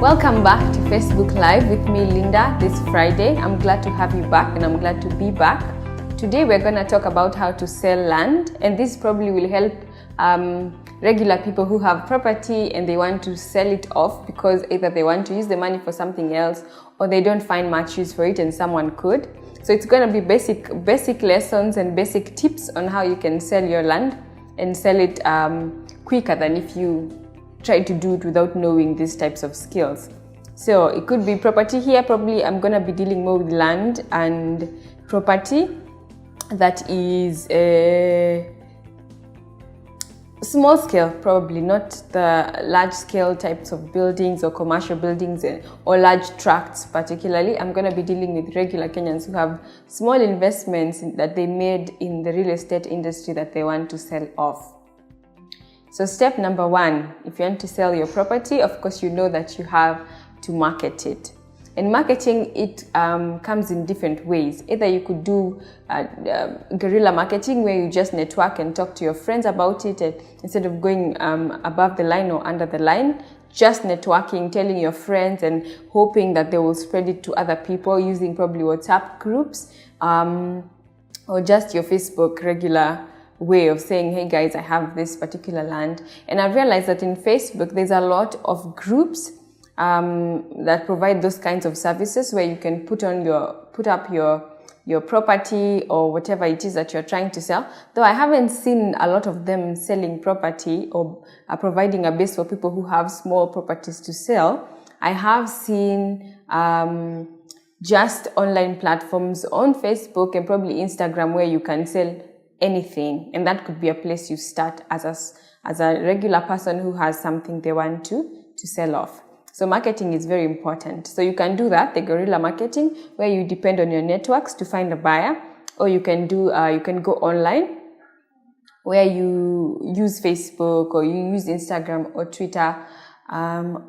Welcome back to Facebook Live with me, Linda, this Friday. I'm glad to have you back and I'm glad to be back. Today we're going to talk about how to sell land, and this probably will help regular people who have property and they want to sell it off because either they want to use the money for something else or they don't find much use for it and someone could. So it's going to be basic lessons and basic tips on how you can sell your land and sell it quicker than if you try to do it without knowing these types of skills. So it could be property here. Probably I'm going to be dealing more with land and property that is a small scale, probably not the large scale types of buildings or commercial buildings or large tracts particularly. I'm going to be dealing with regular Kenyans who have small investments that they made in the real estate industry that they want to sell off. So step number one, if you want to sell your property, of course you know that you have to market it. And marketing it comes in different ways. Either you could do guerrilla marketing where you just network and talk to your friends about it, and instead of going above the line or under the line, just networking, telling your friends and hoping that they will spread it to other people using probably WhatsApp groups or just your Facebook regular way of saying, hey guys, I have this particular land. And I've realized that in Facebook there's a lot of groups that provide those kinds of services where you can put up your property or whatever it is that you're trying to sell. Though I haven't seen a lot of them selling property or providing a base for people who have small properties to sell. I have seen just online platforms on Facebook and probably Instagram where you can sell anything, and that could be a place you start as a regular person who has something they want to sell off. So marketing is very important. So you can do that, the guerrilla marketing, where you depend on your networks to find a buyer, or you can do you can go online where you use Facebook or you use Instagram or Twitter,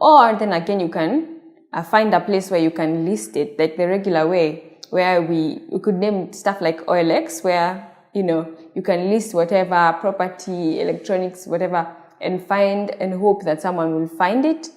or then again you can find a place where you can list it, like the regular way, where we could name stuff like OLX, where you can list whatever property, electronics, whatever, and find and hope that someone will find it,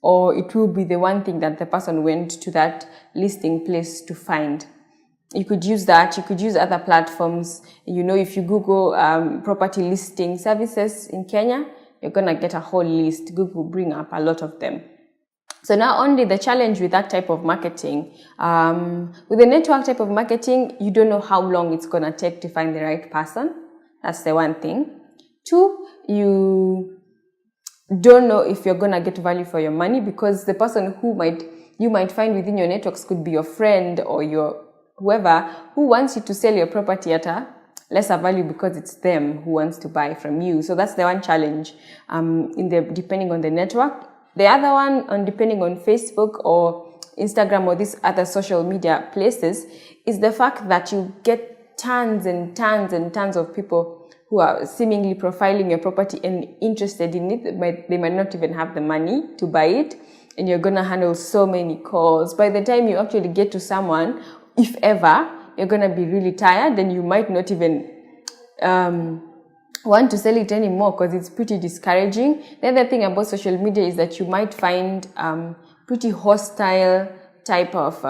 or it will be the one thing that the person went to that listing place to find. You could use that. You could use other platforms. If you Google property listing services in Kenya, you're going to get a whole list. Google will bring up a lot of them. So now only the challenge with that type of marketing, with the network type of marketing, you don't know how long it's going to take to find the right person. That's the one thing. Two, you don't know if you're going to get value for your money, because the person you might find within your networks could be your friend or your whoever who wants you to sell your property at a lesser value because it's them who wants to buy from you. So that's the one challenge depending on the network. The other one, depending on Facebook or Instagram or these other social media places, is the fact that you get tons and tons and tons of people who are seemingly profiling your property and interested in it, but they might not even have the money to buy it. And you're going to handle so many calls. By the time you actually get to someone, if ever, you're going to be really tired and you might not even want to sell it anymore because it's pretty discouraging. The other thing about social media is that you might find pretty hostile type of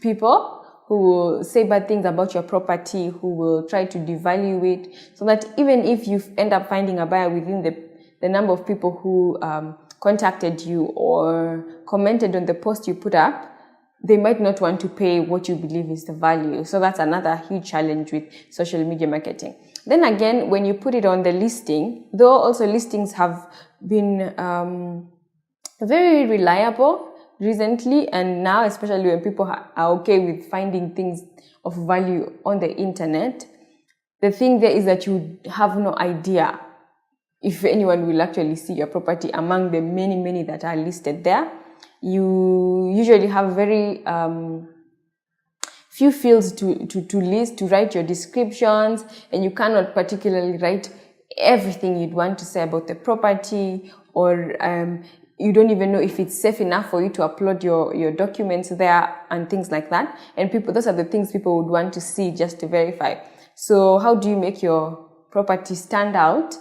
people who will say bad things about your property, who will try to devalue it, so that even if you end up finding a buyer within the number of people who contacted you or commented on the post you put up, they might not want to pay what you believe is the value. So that's another huge challenge with social media marketing. Then again, when you put it on the listing, though also listings have been very reliable recently, and now especially when people are okay with finding things of value on the internet, the thing there is that you have no idea if anyone will actually see your property among the many that are listed there. You usually have very few fields to list, to write your descriptions, and you cannot particularly write everything you'd want to say about the property, or you don't even know if it's safe enough for you to upload your documents there and things like that. And those are the things people would want to see just to verify. So how do you make your property stand out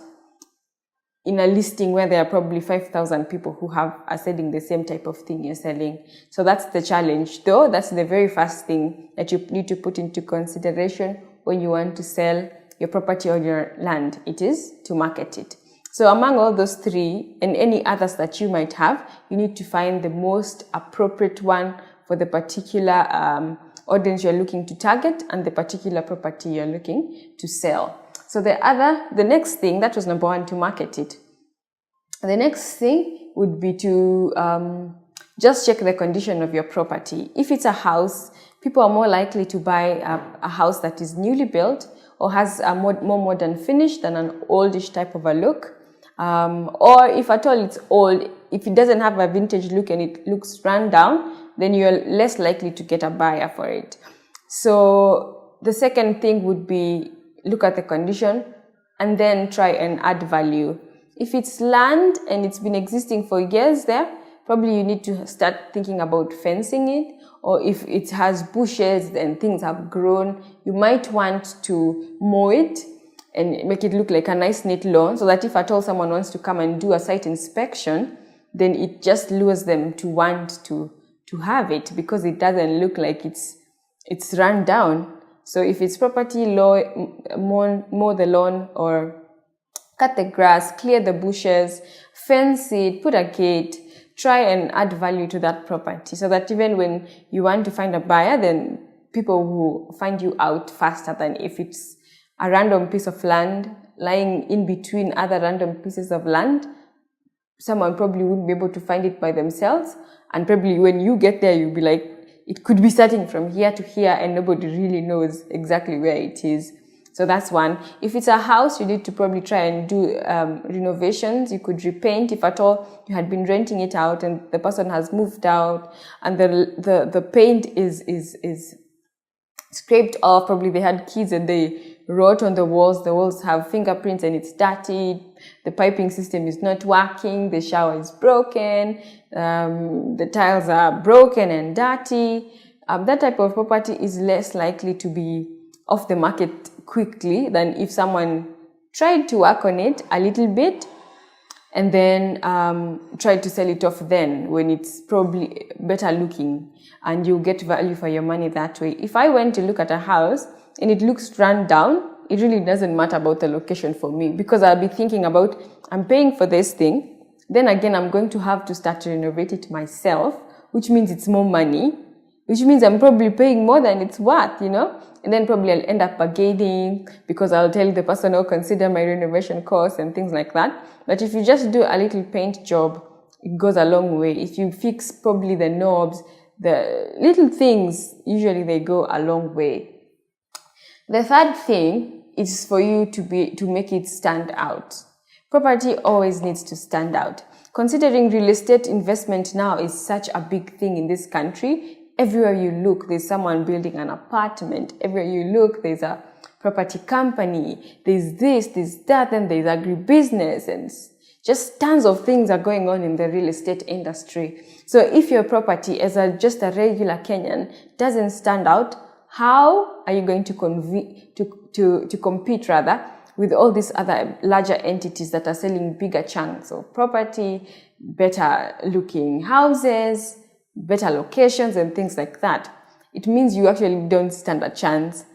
in a listing where there are probably 5,000 people who are selling the same type of thing you're selling. So that's the challenge, though. That's the very first thing that you need to put into consideration when you want to sell your property or your land. It is to market it. So among all those three and any others that you might have, you need to find the most appropriate one for the particular audience you're looking to target and the particular property you're looking to sell. So the next thing, that was number one, to market it. The next thing would be to just check the condition of your property. If it's a house, people are more likely to buy a house that is newly built or has a more modern finish than an oldish type of a look. Or if at all it's old, if it doesn't have a vintage look and it looks run down, then you're less likely to get a buyer for it. So the second thing would be look at the condition and then try and add value. If it's land and it's been existing for years there, probably you need to start thinking about fencing it. Or if it has bushes and things have grown, you might want to mow it and make it look like a nice neat lawn, so that if at all someone wants to come and do a site inspection, then it just lures them to want to have it, because it doesn't look like it's run down. So if it's property law, mow the lawn or cut the grass, clear the bushes, fence it, put a gate, try and add value to that property, so that even when you want to find a buyer, then people will find you out faster than if it's a random piece of land lying in between other random pieces of land. Someone probably wouldn't be able to find it by themselves, and probably when you get there, you'll be like, it could be starting from here to here and nobody really knows exactly where it is. So that's one. If it's a house, you need to probably try and do renovations. You could repaint if at all you had been renting it out and the person has moved out and the paint is scraped off. Probably they had kids and they wrote on the walls. The walls have fingerprints and it's dirty. The piping system is not working. The shower is broken. The tiles are broken and dirty. That type of property is less likely to be off the market quickly than if someone tried to work on it a little bit and then tried to sell it off then, when it's probably better looking and you get value for your money that way. If I went to look at a house and it looks run down, it really doesn't matter about the location for me, because I'll be thinking about, I'm paying for this thing, then again I'm going to have to start to renovate it myself, which means it's more money, which means I'm probably paying more than it's worth, and then probably I'll end up bargaining because I'll tell the person, oh, consider my renovation costs and things like that. But if you just do a little paint job, it goes a long way. If you fix probably the knobs, the little things, usually they go a long way. The third thing is for you to make it stand out. Property always needs to stand out. Considering real estate investment now is such a big thing in this country, everywhere you look, there's someone building an apartment. Everywhere you look, there's a property company. There's this, there's that, and there's agribusiness, and just tons of things are going on in the real estate industry. So if your property as just a regular Kenyan doesn't stand out, how are you going to compete with all these other larger entities that are selling bigger chunks of property, better looking houses, better locations and things like that? It means you actually don't stand a chance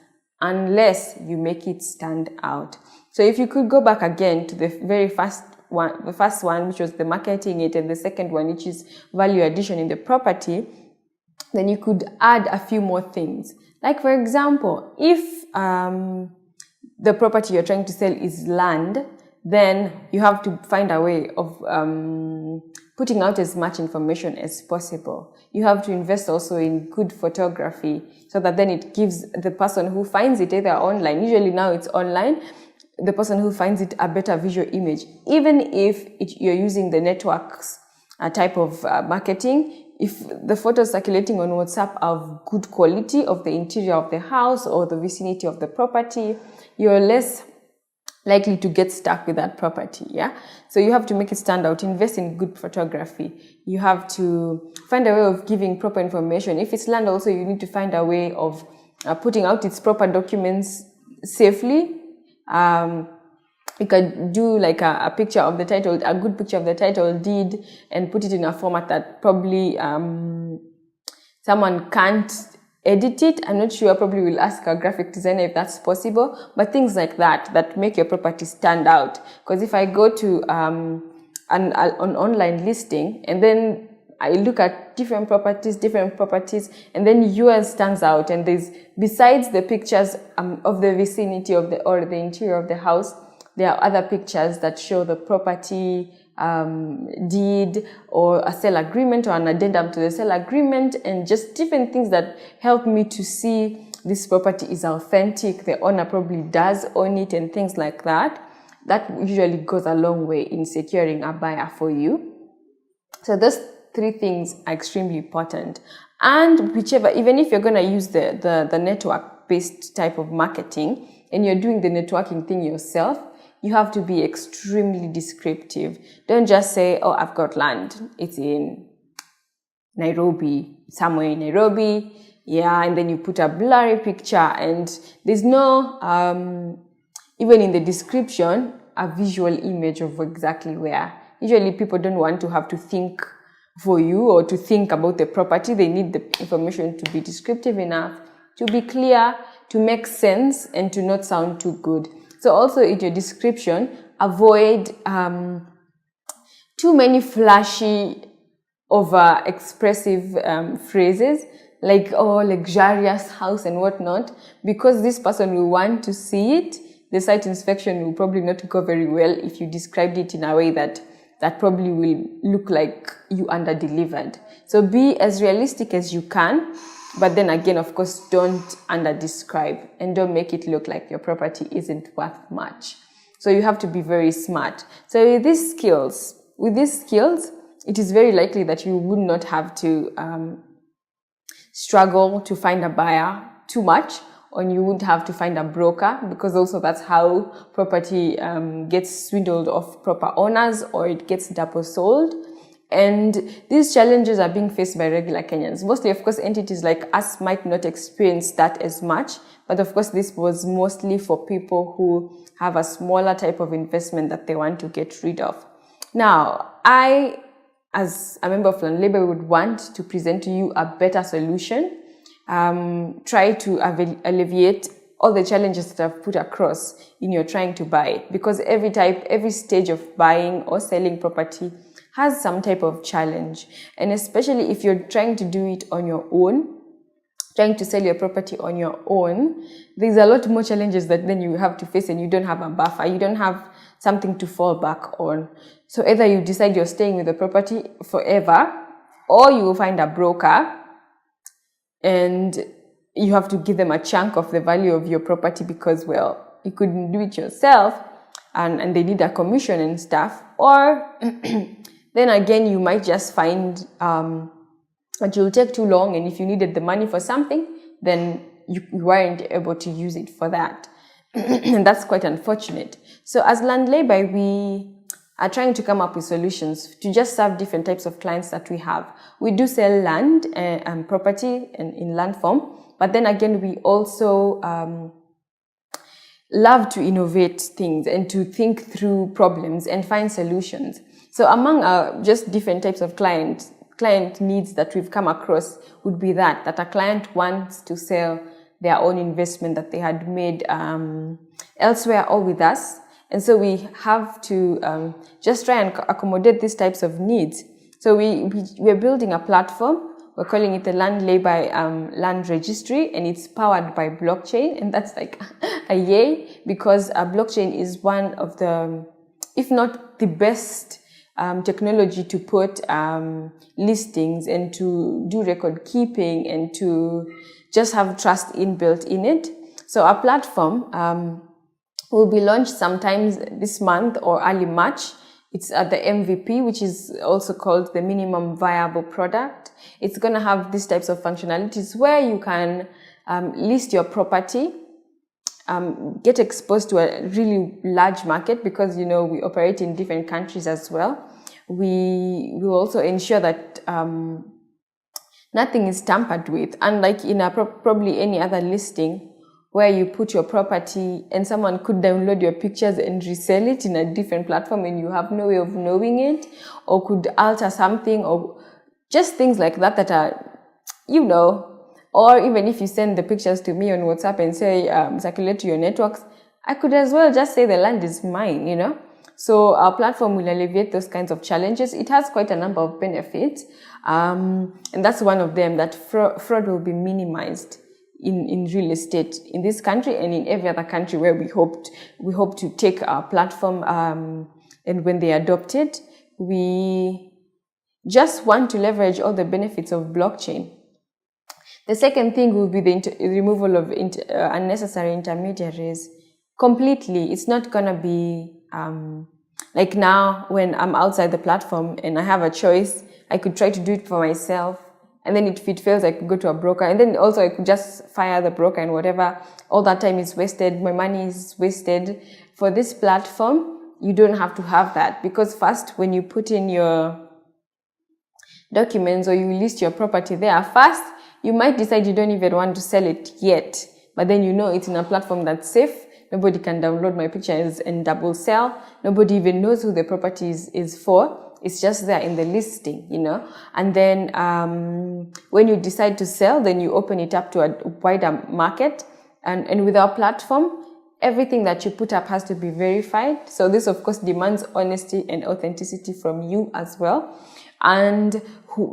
unless you make it stand out. So if you could go back again to the very first one, which was the marketing it, and the second one, which is value addition in the property, then you could add a few more things. Like, for example, if the property you're trying to sell is land, then you have to find a way of putting out as much information as possible. You have to invest also in good photography, so that then it gives the person who finds it either online, usually now it's online, the person who finds it a better visual image. Even if you're using the networks type of marketing, if the photos circulating on WhatsApp are of good quality of the interior of the house or the vicinity of the property, you're less likely to get stuck with that property, yeah? So you have to make it stand out, invest in good photography. You have to find a way of giving proper information. If it's land also, you need to find a way of putting out its proper documents safely. you could do like a picture of the title, a good picture of the title deed, and put it in a format that probably someone can't edit it. I'm not sure, probably will ask a graphic designer if that's possible, but things like that make your property stand out. Because if I go to an online listing and then I look at different properties, and then yours stands out, and there's, besides the pictures of the vicinity of or the interior of the house, there are other pictures that show the property deed or a sale agreement or an addendum to the sale agreement, and just different things that help me to see this property is authentic, the owner probably does own it, and things like that. That usually goes a long way in securing a buyer for you. So those three things are extremely important. And whichever, even if you're going to use the network-based type of marketing and you're doing the networking thing yourself, you have to be extremely descriptive. Don't just say, oh, I've got land. It's in Nairobi, somewhere in Nairobi. Yeah, and then you put a blurry picture, and there's no, even in the description, a visual image of exactly where. Usually people don't want to have to think for you or to think about the property. They need the information to be descriptive enough, to be clear, to make sense, and to not sound too good. So also in your description, avoid too many flashy, over expressive phrases like, oh, luxurious house and whatnot, because this person will want to see it. The site inspection will probably not go very well if you described it in a way that probably will look like you under-delivered. So be as realistic as you can, but then again, of course, don't under-describe and don't make it look like your property isn't worth much. So you have to be very smart. So with these skills, it is very likely that you would not have to struggle to find a buyer too much, or you would have to find a broker, because also that's how property gets swindled off proper owners, or it gets double sold. And these challenges are being faced by regular Kenyans. Mostly, of course, entities like us might not experience that as much, but of course this was mostly for people who have a smaller type of investment that they want to get rid of. Now, I, as a member of LAYBY, would want to present to you a better solution. Try to alleviate all the challenges that I've put across in your trying to buy, because every stage of buying or selling property has some type of challenge. And especially if you're trying to do it on your own, trying to sell your property on your own, there's a lot more challenges that then you have to face, and you don't have a buffer, you don't have something to fall back on. So either you decide you're staying with the property forever, or you will find a broker and you have to give them a chunk of the value of your property because, well, you couldn't do it yourself, and they need a commission and stuff. Or then again, you might just find that you'll take too long, and if you needed the money for something, then you weren't able to use it for that. And that's quite unfortunate. So as LAYBY, we are trying to come up with solutions to just serve different types of clients that we have. We do sell land and property in land form, but then again, we also love to innovate things and to think through problems and find solutions. So among our just different types of client needs that we've come across would be that a client wants to sell their own investment that they had made elsewhere or with us. And so we have to just try and accommodate these types of needs. So we're building a platform. We're calling it the LAYBY Land Registry, and it's powered by blockchain. And that's like a yay, because a blockchain is one of the, if not the best technology to put listings and to do record keeping and to just have trust inbuilt in it. So our platform will be launched sometimes this month or early March. It's at the MVP, which is also called the minimum viable product. It's going to have these types of functionalities where you can list your property, get exposed to a really large market, because, you know, we operate in different countries as well. We will also ensure that nothing is tampered with. Unlike in probably any other listing, where you put your property and someone could download your pictures and resell it in a different platform and you have no way of knowing it, or could alter something, or just things like that that are, you know, or even if you send the pictures to me on WhatsApp and say, circulate to your networks, I could as well just say the land is mine, you know. So our platform will alleviate those kinds of challenges. It has quite a number of benefits. And that's one of them, that fraud will be minimized in real estate in this country and in every other country where we hope to take our platform. And when they adopt it, we just want to leverage all the benefits of blockchain. The second thing will be the removal of unnecessary intermediaries. Completely. It's not going to be like now when I'm outside the platform and I have a choice, I could try to do it for myself. And then if it fails, I could go to a broker. And then also I could just fire the broker and whatever. All that time is wasted. My money is wasted. For this platform, you don't have to have that. Because first, when you put in your documents or you list your property there, first, you might decide you don't even want to sell it yet. But then you know it's in a platform that's safe. Nobody can download my pictures and double sell. Nobody even knows who the property is for. It's just there in the listing, you know. And then when you decide to sell, then you open it up to a wider market. And with our platform, everything that you put up has to be verified. So this, of course, demands honesty and authenticity from you as well. And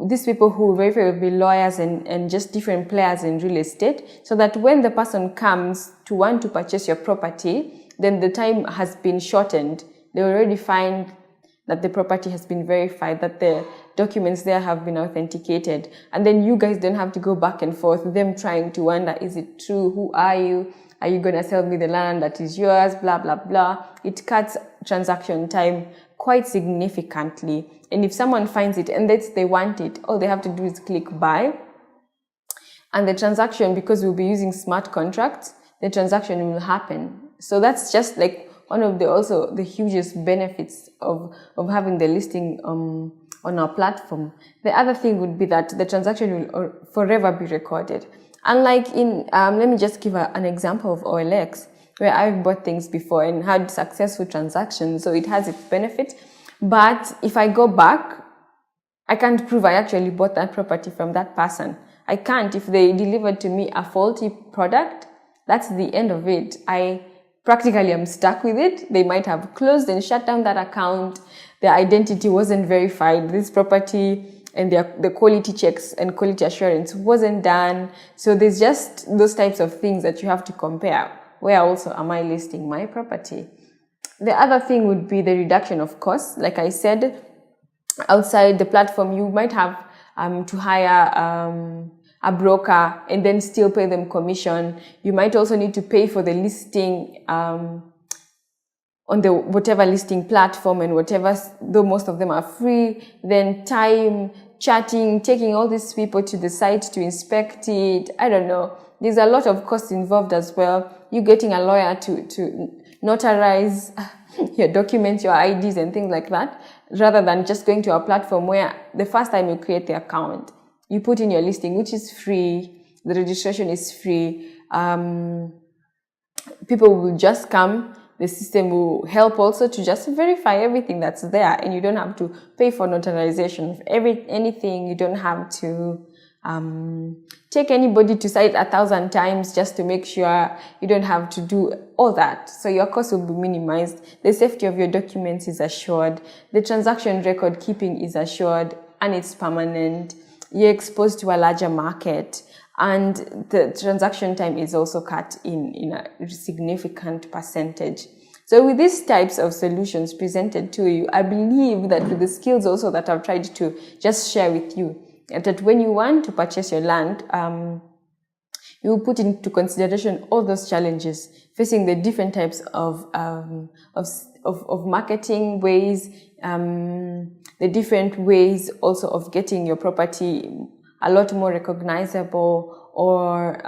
these people who verify will be lawyers and just different players in real estate, so that when the person comes to want to purchase your property, then the time has been shortened. They already find that the property has been verified, that the documents there have been authenticated. And then you guys don't have to go back and forth, them trying to wonder, is it true? Who are you? Are you going to sell me the land that is yours? Blah, blah, blah. It cuts transaction time quite significantly. And if someone finds it and they want it, all they have to do is click buy. And the transaction, because we'll be using smart contracts, the transaction will happen. So that's just like one of the hugest benefits of having the listing on our platform. The other thing would be that the transaction will forever be recorded. Unlike let me just give an example of OLX, where I've bought things before and had successful transactions, so it has its benefit. But if I go back, I can't prove I actually bought that property from that person. I can't. If they delivered to me a faulty product, that's the end of it. I practically am stuck with it. They might have closed and shut down that account. Their identity wasn't verified. This property and the quality checks and quality assurance wasn't done. So there's just those types of things that you have to compare. Where also am I listing my property? The other thing would be the reduction of costs. Like I said, outside the platform, you might have to hire a broker and then still pay them commission. You might also need to pay for the listing on the whatever listing platform and whatever, though most of them are free. Then time, chatting, taking all these people to the site to inspect it. I don't know. There's a lot of costs involved as well. You getting a lawyer to notarize your documents, your IDs and things like that, rather than just going to a platform where the first time you create the account, you put in your listing, which is free. The registration is free. People will just come. The system will help also to just verify everything that's there, and you don't have to pay for notarization of anything. You don't have to take anybody to site 1,000 times just to make sure. You don't have to do all that. So your cost will be minimized. The safety of your documents is assured. The transaction record keeping is assured, and it's permanent. You're exposed to a larger market, and the transaction time is also cut in a significant percentage. So with these types of solutions presented to you, I believe that with the skills also that I've tried to just share with you, that when you want to purchase your land, you will put into consideration all those challenges facing the different types of marketing ways, the different ways also of getting your property a lot more recognizable, or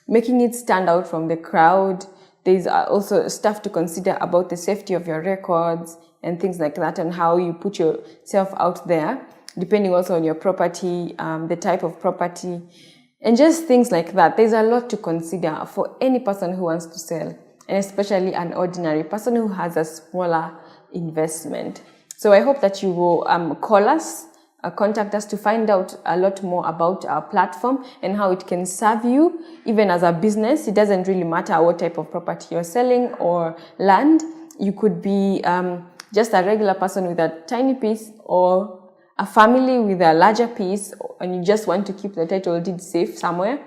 making it stand out from the crowd. There's also stuff to consider about the safety of your records and things like that, and how you put yourself out there, depending also on your property, the type of property. And just things like that. There's a lot to consider for any person who wants to sell, and especially an ordinary person who has a smaller investment. So I hope that you will call us, contact us to find out a lot more about our platform and how it can serve you, even as a business. It doesn't really matter what type of property you're selling or land. You could be just a regular person with a tiny piece, or a family with a larger piece, and you just want to keep the title deed safe somewhere.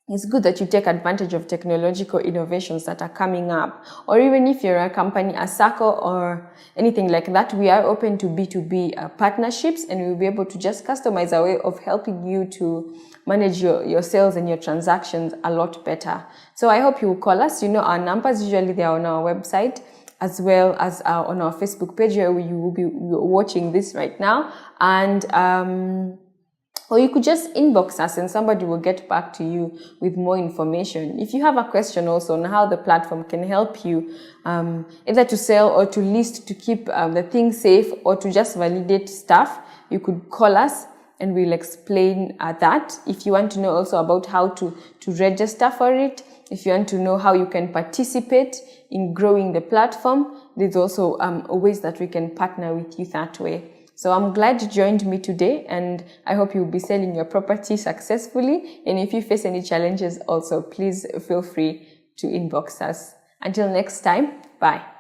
It's good that you take advantage of technological innovations that are coming up. Or even if you're a company, a circle, or anything like that, we are open to B2B partnerships, and we'll be able to just customize a way of helping you to manage your sales and your transactions a lot better. So I hope you will call us. You know our numbers, usually they are on our website, as well as on our Facebook page, where you will be watching this right now. And or you could just inbox us and somebody will get back to you with more information. If you have a question also on how the platform can help you, either to sell or to list, to keep the thing safe, or to just validate stuff, you could call us and we'll explain that. If you want to know also about how to register for it, if you want to know how you can participate in growing the platform, there's also ways that we can partner with you that way. So I'm glad you joined me today, and I hope you'll be selling your property successfully. And if you face any challenges also, please feel free to inbox us. Until next time, bye.